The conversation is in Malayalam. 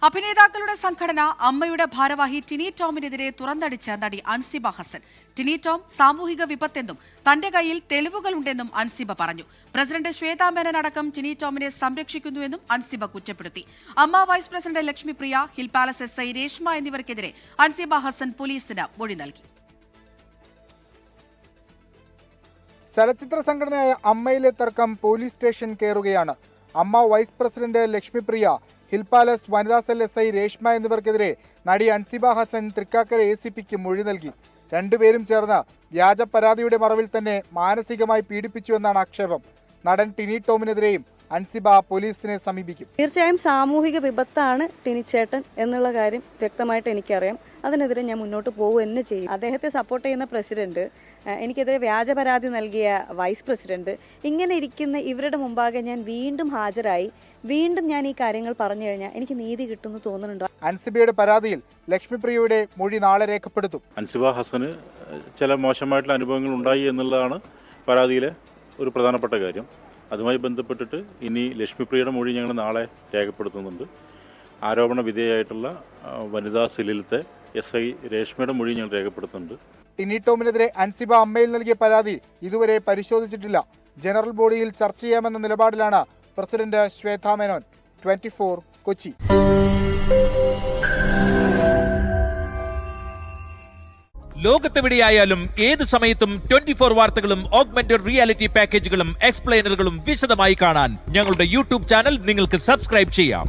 അഭിനേതാക്കളുടെ സംഘടന അമ്മയുടെ ഭാരവാഹി ടിനി ടോമിനെതിരെ തുറന്നടിച്ച നടി അൻസിബ ഹസൻ. ടിനി ടോം സാമൂഹിക വിപത്തെന്നും തന്റെ കയ്യിൽ തെളിവുകളുണ്ടെന്നും അൻസിബ പറഞ്ഞു. പ്രസിഡന്റ് ശ്വേതാ മേനൻ അടക്കം ടിനി ടോമിനെ സംരക്ഷിക്കുന്നുവെന്നും അൻസിബ കുറ്റപ്പെടുത്തി. AMMA vice president Lakshmipriya, hill Palace SI Reshma എന്നിവർക്കെതിരെ അൻസിബ ഹസൻ പോലീസിന് മൊഴി നൽകി. ചലച്ചിത്ര സംഘടനയായ അമ്മയിലെ തർക്കം പോലീസ് സ്റ്റേഷൻ കയറുകയാണ്. AMMA vice president Lakshmipriya, hill palace വനിതാ സെൽ SI രേഷ്മ എന്നിവർക്കെതിരെ നടി അൻസിബ ഹസൻ തൃക്കാക്കര ACPക്ക് മൊഴി നൽകി. രണ്ടുപേരും ചേർന്ന് വ്യാജ പരാതിയുടെ മറവിൽ തന്നെ മാനസികമായി പീഡിപ്പിച്ചുവെന്നാണ് ആക്ഷേപം. നടൻ ടിനി ടോമിനെതിരെയും അൻസിബ പോലീസിനെ സമീപിക്കും. തീർച്ചയായും സാമൂഹിക വിപത്താണ് ടിനിച്ചേട്ടൻ എന്നുള്ള കാര്യം വ്യക്തമായിട്ട് എനിക്കറിയാം. അതിനെതിരെ ഞാൻ മുന്നോട്ട് പോകുക തന്നെ ചെയ്യും. അദ്ദേഹത്തെ സപ്പോർട്ട് ചെയ്യുന്ന പ്രസിഡന്റ്, എനിക്കെതിരെ വ്യാജ പരാതി നൽകിയ വൈസ് പ്രസിഡന്റ്, ഇങ്ങനെ ഇരിക്കുന്ന ഇവരുടെ മുമ്പാകെ ഞാൻ വീണ്ടും ഹാജരായി വീണ്ടും ഞാൻ ഈ കാര്യങ്ങൾ പറഞ്ഞു കഴിഞ്ഞാൽ എനിക്ക് നീതി കിട്ടുമെന്ന് തോന്നുന്നുണ്ടോ? അൻസിബയുടെ പരാതിയിൽ ലക്ഷ്മിപ്രിയയുടെ മൊഴി നാളെ രേഖപ്പെടുത്തും. അൻസിബ ഹസന് ചില മോശമായിട്ടുള്ള അനുഭവങ്ങൾ ഉണ്ടായി എന്നുള്ളതാണ് പരാതിയിലെ ഒരു പ്രധാനപ്പെട്ട കാര്യം. അതുമായി ബന്ധപ്പെട്ടിട്ട് ഇനി ലക്ഷ്മിപ്രിയയുടെ മൊഴി ഞങ്ങൾ നാളെ രേഖപ്പെടുത്തുന്നുണ്ട്. ആരോപണ വിധേയമായിട്ടുള്ള വനിതാ സെല്ലിലത്തെ SI രേഷ്മയുടെ മൊഴി ഞങ്ങൾ രേഖപ്പെടുത്തുന്നുണ്ട്. ടിനി ടോമിനെതിരെ അൻസിബ അമ്മയിൽ നൽകിയ പരാതി ഇതുവരെ പരിശോധിച്ചിട്ടില്ല. ജനറൽ ബോഡിയിൽ ചർച്ച ചെയ്യാമെന്ന നിലപാടിലാണ് പ്രസിഡന്റ് ശ്വേതാ മേനോൻ. 24 കൊച്ചി. ലോകത്തെവിടെയായാലും ഏത് സമയത്തും 24 വാർത്തകളും ഓഗ്മെന്റഡ് റിയാലിറ്റി പാക്കേജുകളും എക്സ്പ്ലെയിനറുകളും വിശദമായി കാണാൻ ഞങ്ങളുടെ YouTube ചാനൽ നിങ്ങൾക്ക് സബ്സ്ക്രൈബ് ചെയ്യാം.